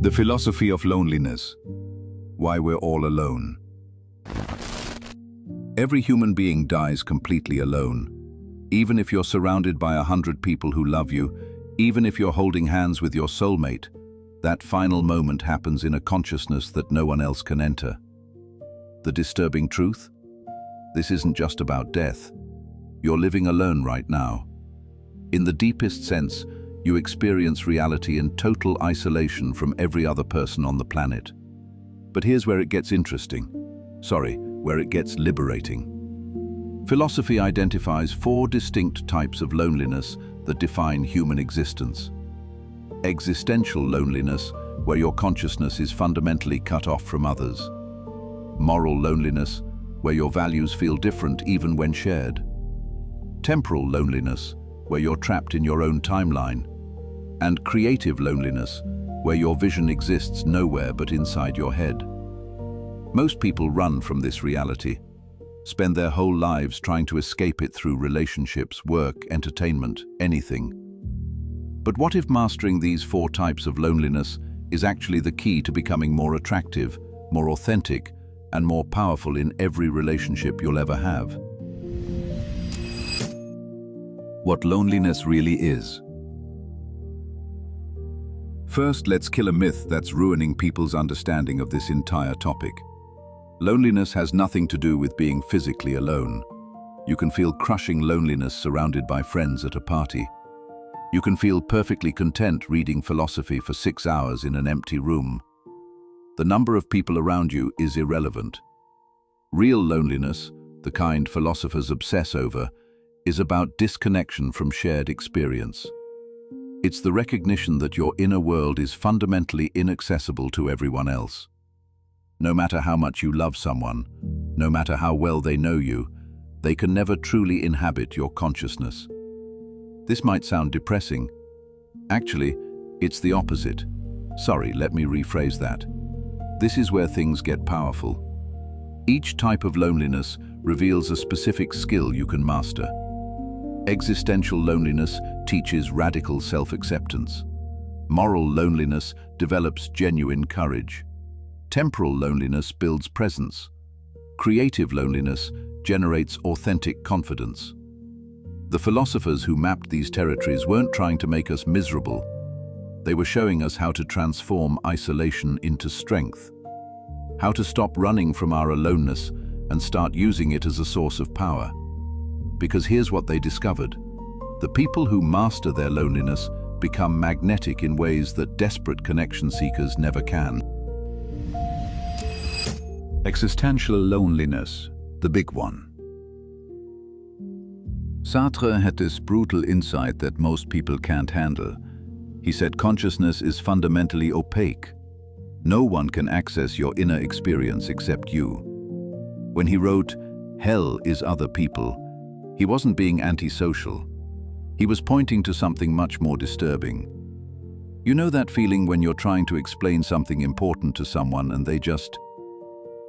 The philosophy of loneliness. Why we're all alone. Every human being dies completely alone. Even if you're surrounded by 100 people who love you, even if you're holding hands with your soulmate, that final moment happens in a consciousness that no one else can enter. The disturbing truth? This isn't just about death. You're living alone right now. In the deepest sense, you experience reality in total isolation from every other person on the planet. But here's where it gets interesting. Where it gets liberating. Philosophy identifies 4 distinct types of loneliness that define human existence. Existential loneliness, where your consciousness is fundamentally cut off from others. Moral loneliness, where your values feel different even when shared. Temporal loneliness, where you're trapped in your own timeline. And creative loneliness, where your vision exists nowhere but inside your head. Most people run from this reality, spend their whole lives trying to escape it through relationships, work, entertainment, anything. But what if mastering these 4 types of loneliness is actually the key to becoming more attractive, more authentic, and more powerful in every relationship you'll ever have? What loneliness really is. First, let's kill a myth that's ruining people's understanding of this entire topic. Loneliness has nothing to do with being physically alone. You can feel crushing loneliness surrounded by friends at a party. You can feel perfectly content reading philosophy for 6 hours in an empty room. The number of people around you is irrelevant. Real loneliness, the kind philosophers obsess over, is about disconnection from shared experience. It's the recognition that your inner world is fundamentally inaccessible to everyone else. No matter how much you love someone, no matter how well they know you, they can never truly inhabit your consciousness. This might sound depressing. Actually, it's the opposite. Let me rephrase that. This is where things get powerful. Each type of loneliness reveals a specific skill you can master. Existential loneliness teaches radical self-acceptance. Moral loneliness develops genuine courage. Temporal loneliness builds presence. Creative loneliness generates authentic confidence. The philosophers who mapped these territories weren't trying to make us miserable. They were showing us how to transform isolation into strength. How to stop running from our aloneness and start using it as a source of power. Because here's what they discovered. The people who master their loneliness become magnetic in ways that desperate connection seekers never can. Existential loneliness, the big one. Sartre had this brutal insight that most people can't handle. He said consciousness is fundamentally opaque. No one can access your inner experience except you. When he wrote, "Hell is other people," he wasn't being antisocial. He was pointing to something much more disturbing. You know that feeling when you're trying to explain something important to someone and they just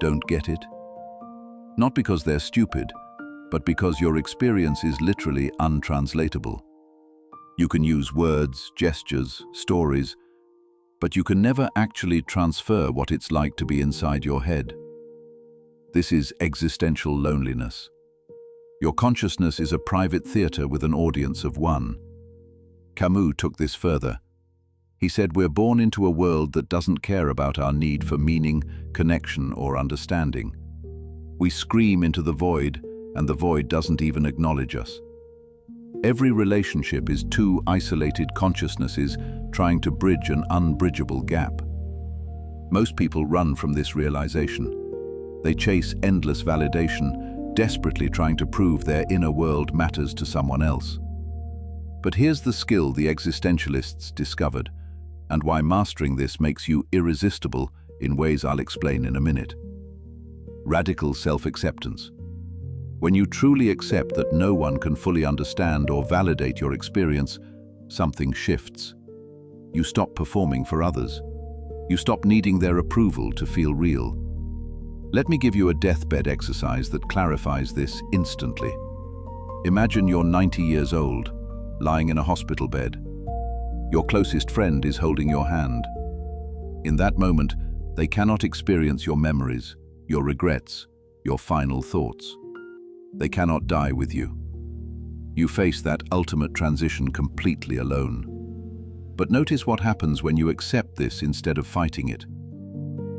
don't get it? Not because they're stupid, but because your experience is literally untranslatable. You can use words, gestures, stories, but you can never actually transfer what it's like to be inside your head. This is existential loneliness. Your consciousness is a private theater with an audience of one. Camus took this further. He said we're born into a world that doesn't care about our need for meaning, connection, or understanding. We scream into the void, and the void doesn't even acknowledge us. Every relationship is 2 isolated consciousnesses trying to bridge an unbridgeable gap. Most people run from this realization. They chase endless validation, desperately trying to prove their inner world matters to someone else. But here's the skill the existentialists discovered, and why mastering this makes you irresistible in ways I'll explain in a minute. Radical self-acceptance. When you truly accept that no one can fully understand or validate your experience, something shifts. You stop performing for others. You stop needing their approval to feel real. Let me give you a deathbed exercise that clarifies this instantly. Imagine you're 90 years old, lying in a hospital bed. Your closest friend is holding your hand. In that moment, they cannot experience your memories, your regrets, your final thoughts. They cannot die with you. You face that ultimate transition completely alone. But notice what happens when you accept this instead of fighting it.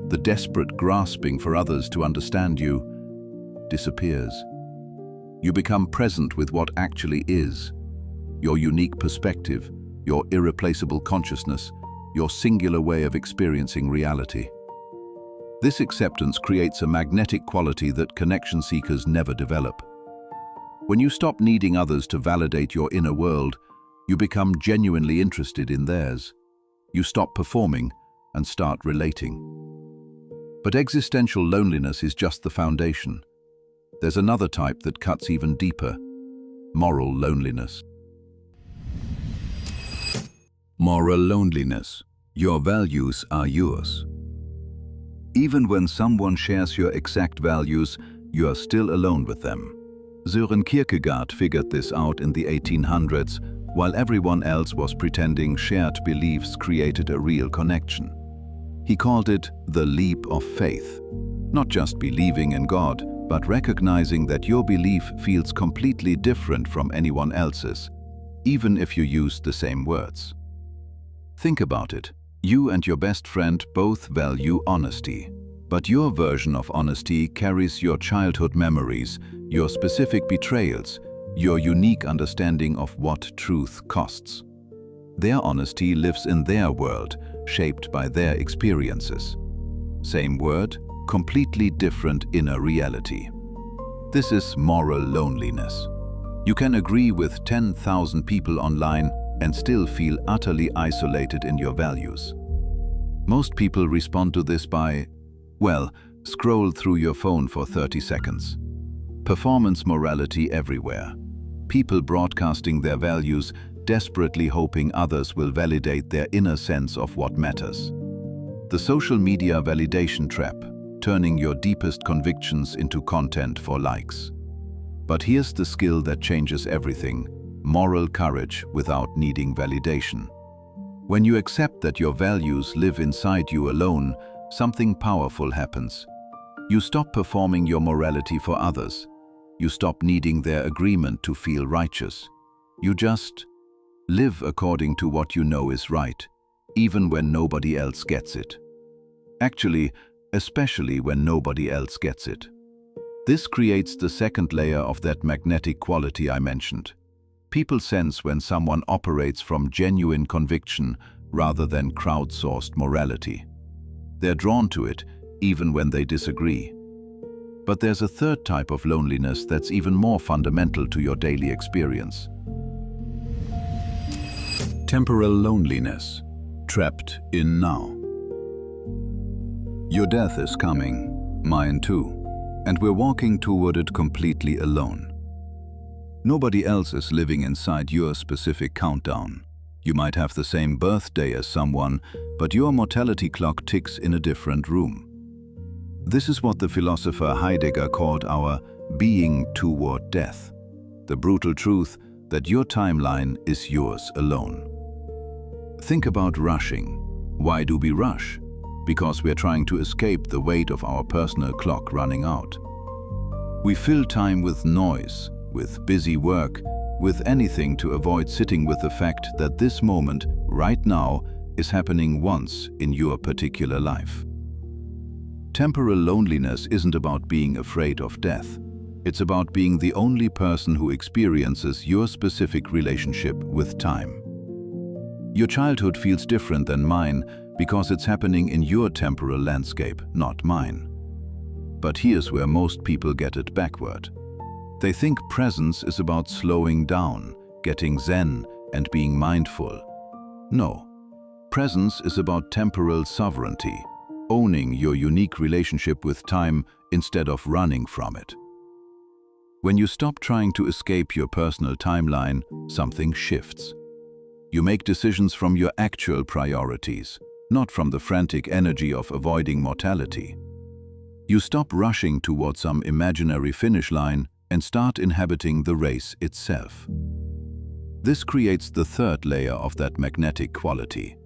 The desperate grasping for others to understand you disappears. You become present with what actually is, your unique perspective, your irreplaceable consciousness, your singular way of experiencing reality. This acceptance creates a magnetic quality that connection seekers never develop. When you stop needing others to validate your inner world, you become genuinely interested in theirs. You stop performing and start relating. But existential loneliness is just the foundation. There's another type that cuts even deeper: moral loneliness. Moral loneliness. Your values are yours. Even when someone shares your exact values, you are still alone with them. Søren Kierkegaard figured this out in the 1800s, while everyone else was pretending shared beliefs created a real connection. He called it the leap of faith. Not just believing in God, but recognizing that your belief feels completely different from anyone else's, even if you use the same words. Think about it. You and your best friend both value honesty, but your version of honesty carries your childhood memories, your specific betrayals, your unique understanding of what truth costs. Their honesty lives in their world, shaped by their experiences. Same word, completely different inner reality. This is moral loneliness. You can agree with 10,000 people online and still feel utterly isolated in your values. Most people respond to this by, well, scroll through your phone for 30 seconds. Performance morality everywhere. People broadcasting their values, desperately hoping others will validate their inner sense of what matters. The social media validation trap, turning your deepest convictions into content for likes. But here's the skill that changes everything: moral courage without needing validation. When you accept that your values live inside you alone, something powerful happens. You stop performing your morality for others. You stop needing their agreement to feel righteous. You just live according to what you know is right, even when nobody else gets it. Actually, especially when nobody else gets it. This creates the second layer of that magnetic quality I mentioned. People sense when someone operates from genuine conviction rather than crowdsourced morality. They're drawn to it, even when they disagree. But there's a third type of loneliness that's even more fundamental to your daily experience. Temporal loneliness, trapped in now. Your death is coming, mine too, and we're walking toward it completely alone. Nobody else is living inside your specific countdown. You might have the same birthday as someone, but your mortality clock ticks in a different room. This is what the philosopher Heidegger called our being toward death, the brutal truth that your timeline is yours alone. Think about rushing. Why do we rush? Because we're trying to escape the weight of our personal clock running out. We fill time with noise, with busy work, with anything to avoid sitting with the fact that this moment, right now, is happening once in your particular life. Temporal loneliness isn't about being afraid of death. It's about being the only person who experiences your specific relationship with time. Your childhood feels different than mine because it's happening in your temporal landscape, not mine. But here's where most people get it backward. They think presence is about slowing down, getting zen, and being mindful. No. Presence is about temporal sovereignty, owning your unique relationship with time instead of running from it. When you stop trying to escape your personal timeline, something shifts. You make decisions from your actual priorities, not from the frantic energy of avoiding mortality. You stop rushing toward some imaginary finish line and start inhabiting the race itself. This creates the third layer of that magnetic quality.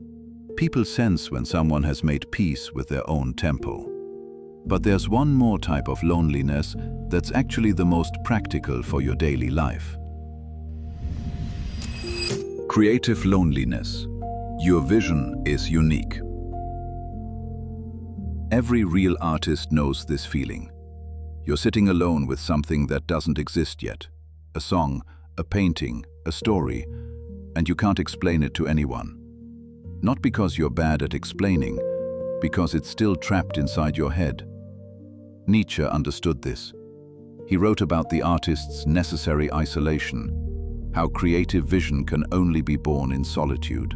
People sense when someone has made peace with their own tempo. But there's one more type of loneliness that's actually the most practical for your daily life. Creative loneliness. Your vision is unique. Every real artist knows this feeling. You're sitting alone with something that doesn't exist yet. A song, a painting, a story, and you can't explain it to anyone. Not because you're bad at explaining, because it's still trapped inside your head. Nietzsche understood this. He wrote about the artist's necessary isolation, how creative vision can only be born in solitude.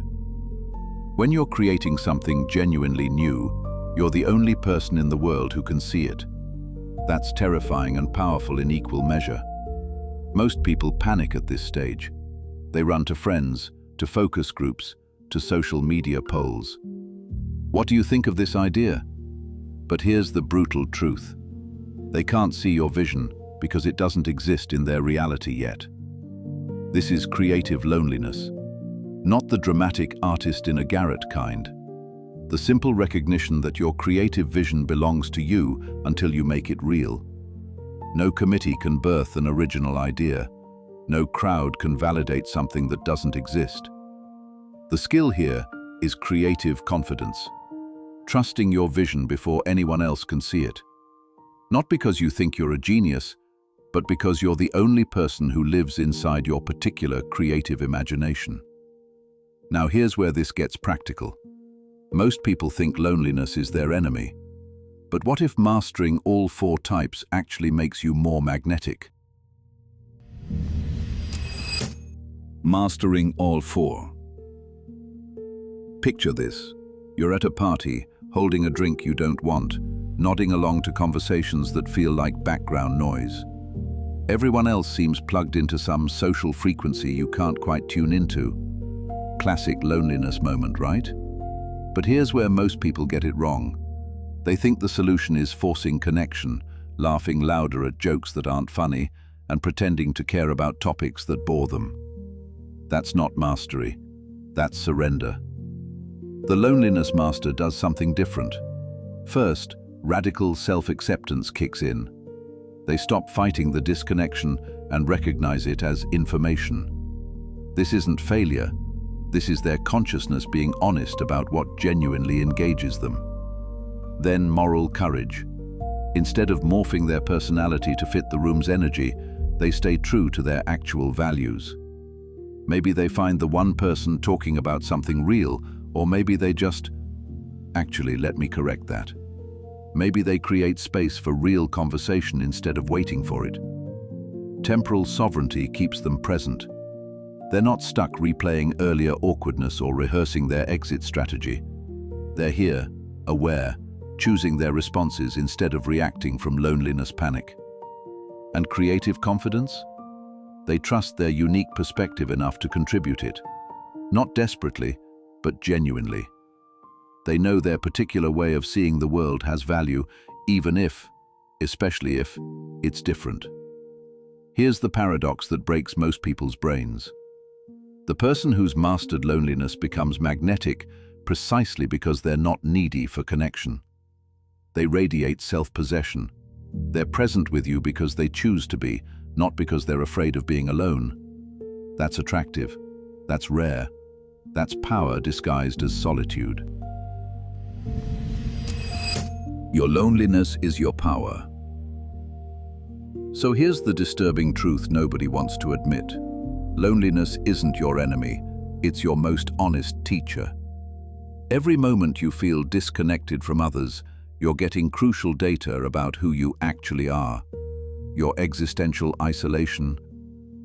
When you're creating something genuinely new, you're the only person in the world who can see it. That's terrifying and powerful in equal measure. Most people panic at this stage. They run to friends, to focus groups, to social media polls. What do you think of this idea? But here's the brutal truth. They can't see your vision because it doesn't exist in their reality yet. This is creative loneliness. Not the dramatic artist in a garret kind. The simple recognition that your creative vision belongs to you until you make it real. No committee can birth an original idea. No crowd can validate something that doesn't exist. The skill here is creative confidence. Trusting your vision before anyone else can see it. Not because you think you're a genius, but because you're the only person who lives inside your particular creative imagination. Now here's where this gets practical. Most people think loneliness is their enemy. But what if mastering all four types actually makes you more magnetic? Mastering all four. Picture this. You're at a party, holding a drink you don't want, nodding along to conversations that feel like background noise. Everyone else seems plugged into some social frequency you can't quite tune into. Classic loneliness moment, right? But here's where most people get it wrong. They think the solution is forcing connection, laughing louder at jokes that aren't funny, and pretending to care about topics that bore them. That's not mastery. That's surrender. The loneliness master does something different. First, radical self-acceptance kicks in. They stop fighting the disconnection and recognize it as information. This isn't failure. This is their consciousness being honest about what genuinely engages them. Then moral courage. Instead of morphing their personality to fit the room's energy, they stay true to their actual values. Maybe they find the one person talking about something real, or maybe they just... Actually, let me correct that. Maybe they create space for real conversation instead of waiting for it. Temporal sovereignty keeps them present. They're not stuck replaying earlier awkwardness or rehearsing their exit strategy. They're here, aware, choosing their responses instead of reacting from loneliness panic. And creative confidence? They trust their unique perspective enough to contribute it. Not desperately, but genuinely. They know their particular way of seeing the world has value, even if, especially if, it's different. Here's the paradox that breaks most people's brains. The person who's mastered loneliness becomes magnetic precisely because they're not needy for connection. They radiate self-possession. They're present with you because they choose to be, not because they're afraid of being alone. That's attractive. That's rare. That's power disguised as solitude. Your loneliness is your power. So here's the disturbing truth nobody wants to admit. Loneliness isn't your enemy, it's your most honest teacher. Every moment you feel disconnected from others, you're getting crucial data about who you actually are. Your existential isolation,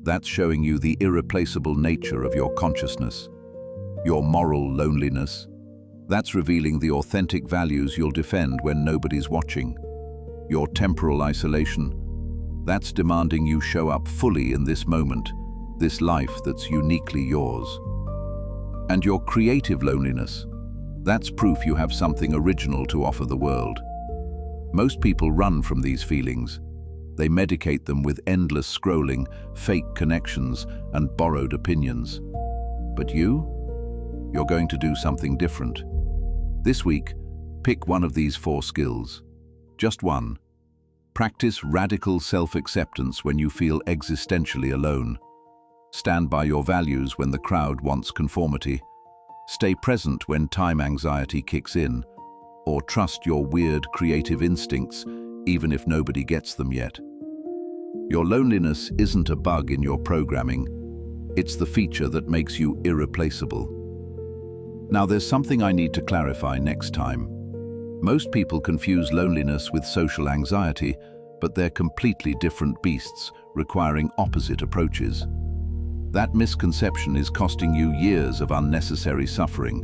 that's showing you the irreplaceable nature of your consciousness. Your moral loneliness, that's revealing the authentic values you'll defend when nobody's watching. Your temporal isolation, that's demanding you show up fully in this moment, this life that's uniquely yours. And your creative loneliness, that's proof you have something original to offer the world. Most people run from these feelings. They medicate them with endless scrolling, fake connections, and borrowed opinions. But you? you're going to do something different. This week, pick one of these 4 skills. Just one. Practice radical self-acceptance when you feel existentially alone. Stand by your values when the crowd wants conformity. Stay present when time anxiety kicks in. Or trust your weird creative instincts, even if nobody gets them yet. Your loneliness isn't a bug in your programming. It's the feature that makes you irreplaceable. Now, there's something I need to clarify next time. Most people confuse loneliness with social anxiety, but they're completely different beasts, requiring opposite approaches. That misconception is costing you years of unnecessary suffering.